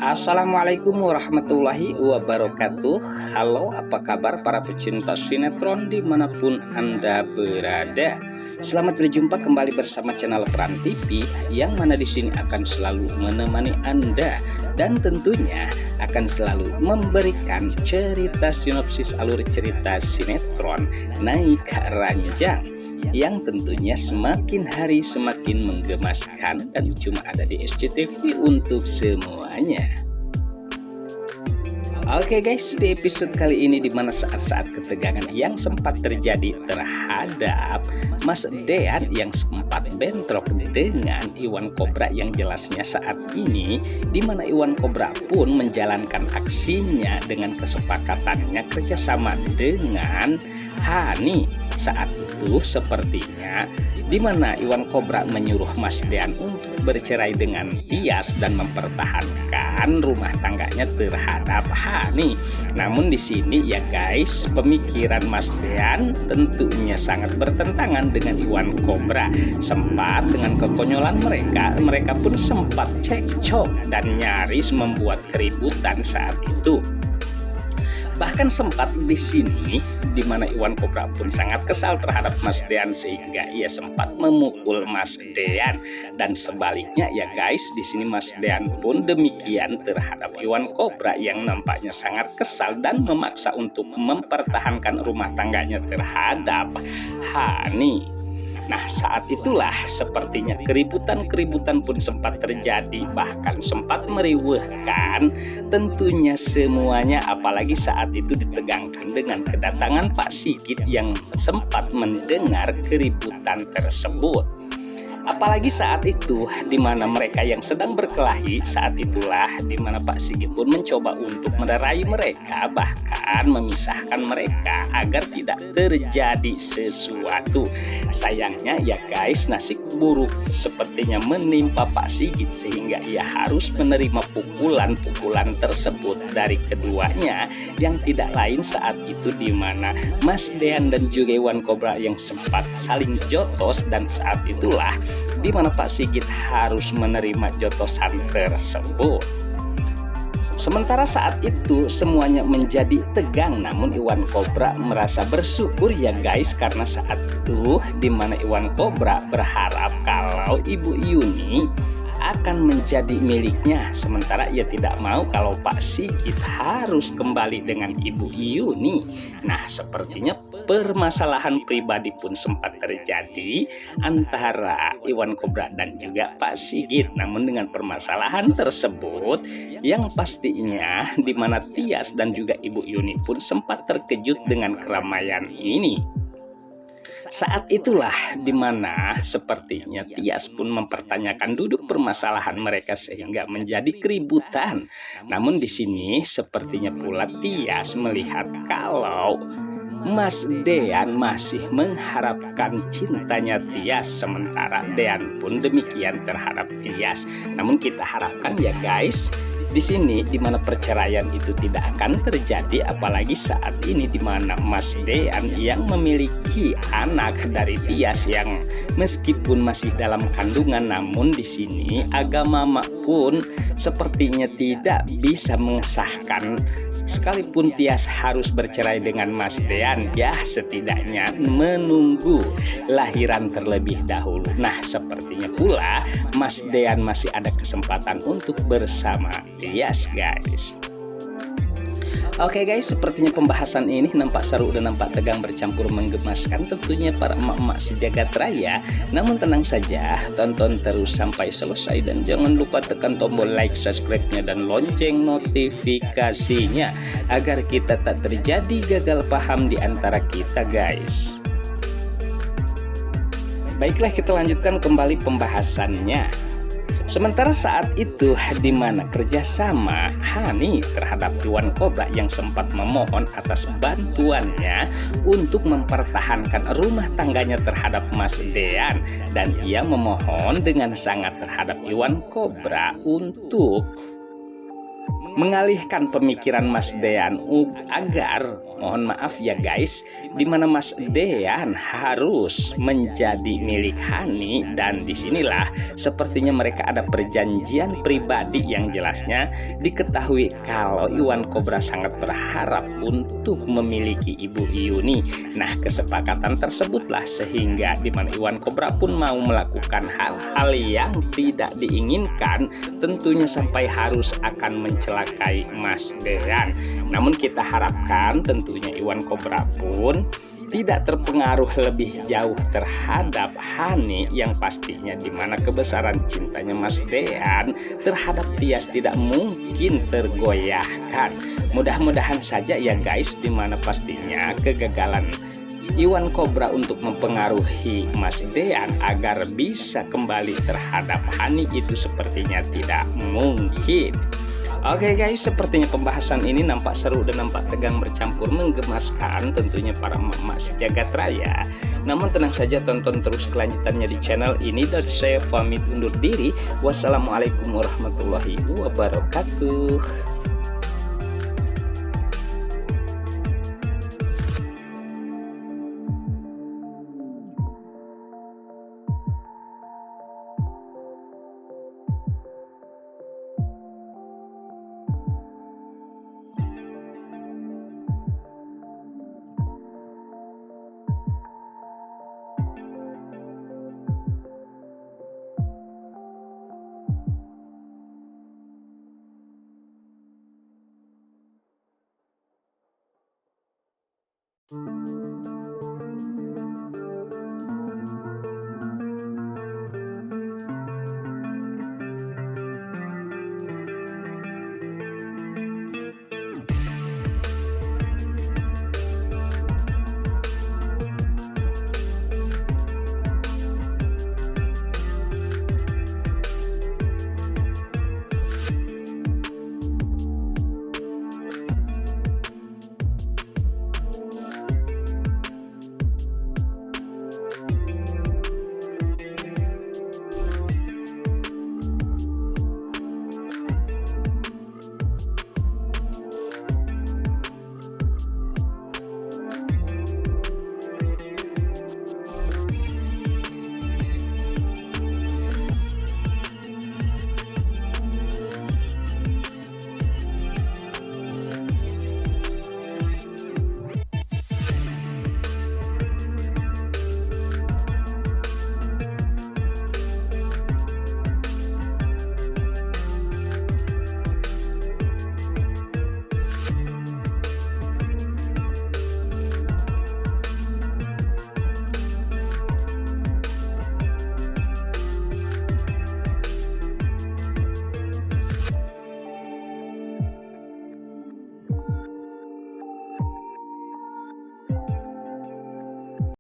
Assalamualaikum warahmatullahi wabarakatuh. Halo, apa kabar para pecinta sinetron dimanapun Anda berada? Selamat berjumpa kembali bersama channel Peran TV, yang mana di sini akan selalu menemani Anda dan tentunya akan selalu memberikan cerita sinopsis alur cerita sinetron naik ranjang yang tentunya semakin hari semakin menggemaskan dan cuma ada di SCTV untuk semuanya. Oke guys, di episode kali ini dimana saat-saat ketegangan yang sempat terjadi terhadap Mas Dean yang sempat bentrok dengan Iwan Cobra, yang jelasnya saat ini dimana Iwan Cobra pun menjalankan aksinya dengan kesepakatannya kerjasama dengan Hani. Saat itu sepertinya dimana Iwan Cobra menyuruh Mas Dean untuk bercerai dengan Tias dan mempertahankan rumah tangganya terhadap Hani. Namun di sini ya guys, pemikiran Mas Dean tentunya sangat bertentangan dengan Iwan Cobra. Sempat dengan kekonyolan mereka pun sempat cekcok dan nyaris membuat keributan saat itu. Bahkan sempat di sini di mana Iwan Cobra pun sangat kesal terhadap Mas Dean sehingga ia sempat memukul Mas Dean, dan sebaliknya ya guys, di sini Mas Dean pun demikian terhadap Iwan Cobra yang nampaknya sangat kesal dan memaksa untuk mempertahankan rumah tangganya terhadap Hani. Nah, saat itulah sepertinya keributan pun sempat terjadi, bahkan sempat meriweuhkan tentunya semuanya, apalagi saat itu ditegangkan dengan kedatangan Pak Sigit yang sempat mendengar keributan tersebut. Apalagi saat itu di mana mereka yang sedang berkelahi, saat itulah di mana Pak Sigit pun mencoba untuk melerai mereka, bahkan memisahkan mereka agar tidak terjadi sesuatu. Sayangnya ya guys, nasib buruk sepertinya menimpa Pak Sigit sehingga ia harus menerima pukulan-pukulan tersebut dari keduanya, yang tidak lain saat itu di mana Mas Dean dan juga Iwan Cobra yang sempat saling jotos, dan saat itulah di mana Pak Sigit harus menerima jotosan tersebut. Sementara saat itu semuanya menjadi tegang, namun Iwan Cobra merasa bersyukur ya guys, karena saat itu di mana Iwan Cobra berharap kalau Ibu Yuni akan menjadi miliknya, sementara ia tidak mau kalau Pak Sigit harus kembali dengan Ibu Yuni. Nah, sepertinya permasalahan pribadi pun sempat terjadi antara Iwan Cobra dan juga Pak Sigit. Namun dengan permasalahan tersebut yang pastinya di mana Tias dan juga Ibu Yuni pun sempat terkejut dengan keramaian ini. Saat itulah dimana sepertinya Tias pun mempertanyakan duduk permasalahan mereka sehingga menjadi keributan. Namun di sini sepertinya pula Tias melihat kalau Mas Dean masih mengharapkan cintanya Tias, sementara Dean pun demikian terhadap Tias. Namun kita harapkan ya guys, di sini di mana perceraian itu tidak akan terjadi, apalagi saat ini di mana Mas Dean yang memiliki anak dari Tias yang meskipun masih dalam kandungan, namun di sini agama pun sepertinya tidak bisa mengesahkan sekalipun Tias harus bercerai dengan Mas Dean, ya setidaknya menunggu lahiran terlebih dahulu. Nah, sepertinya pula Mas Dean masih ada kesempatan untuk bersama Tias guys. Oke guys, sepertinya pembahasan ini nampak seru dan nampak tegang bercampur menggemaskan tentunya para emak-emak sejagat raya. Namun tenang saja, tonton terus sampai selesai dan jangan lupa tekan tombol like, subscribe-nya dan lonceng notifikasinya agar kita tak terjadi gagal paham di antara kita guys. Baiklah, kita lanjutkan kembali pembahasannya. Sementara saat itu di mana kerjasama Hani terhadap Iwan Cobra yang sempat memohon atas bantuannya untuk mempertahankan rumah tangganya terhadap Mas Dean, dan ia memohon dengan sangat terhadap Iwan Cobra untuk mengalihkan pemikiran Mas Dean agar, mohon maaf ya guys, dimana Mas Dean harus menjadi milik Hani, dan disinilah sepertinya mereka ada perjanjian pribadi yang jelasnya diketahui kalau Iwan Cobra sangat berharap untuk memiliki Ibu Yuni. Nah, kesepakatan tersebutlah sehingga dimana Iwan Cobra pun mau melakukan hal-hal yang tidak diinginkan, tentunya sampai harus akan mencelakai Mas Dean. Namun kita harapkan tentunya Iwan Cobra pun tidak terpengaruh lebih jauh terhadap Hani, yang pastinya dimana kebesaran cintanya Mas Dean terhadap Tias tidak mungkin tergoyahkan. Mudah-mudahan saja ya guys, dimana pastinya kegagalan Iwan Cobra untuk mempengaruhi Mas Dean agar bisa kembali terhadap Hani itu sepertinya tidak mungkin. Oke guys, sepertinya pembahasan ini nampak seru dan nampak tegang bercampur menggemaskan tentunya para emak sejagat raya. Namun tenang saja, tonton terus kelanjutannya di channel ini, dan saya pamit undur diri. Wassalamualaikum warahmatullahi wabarakatuh.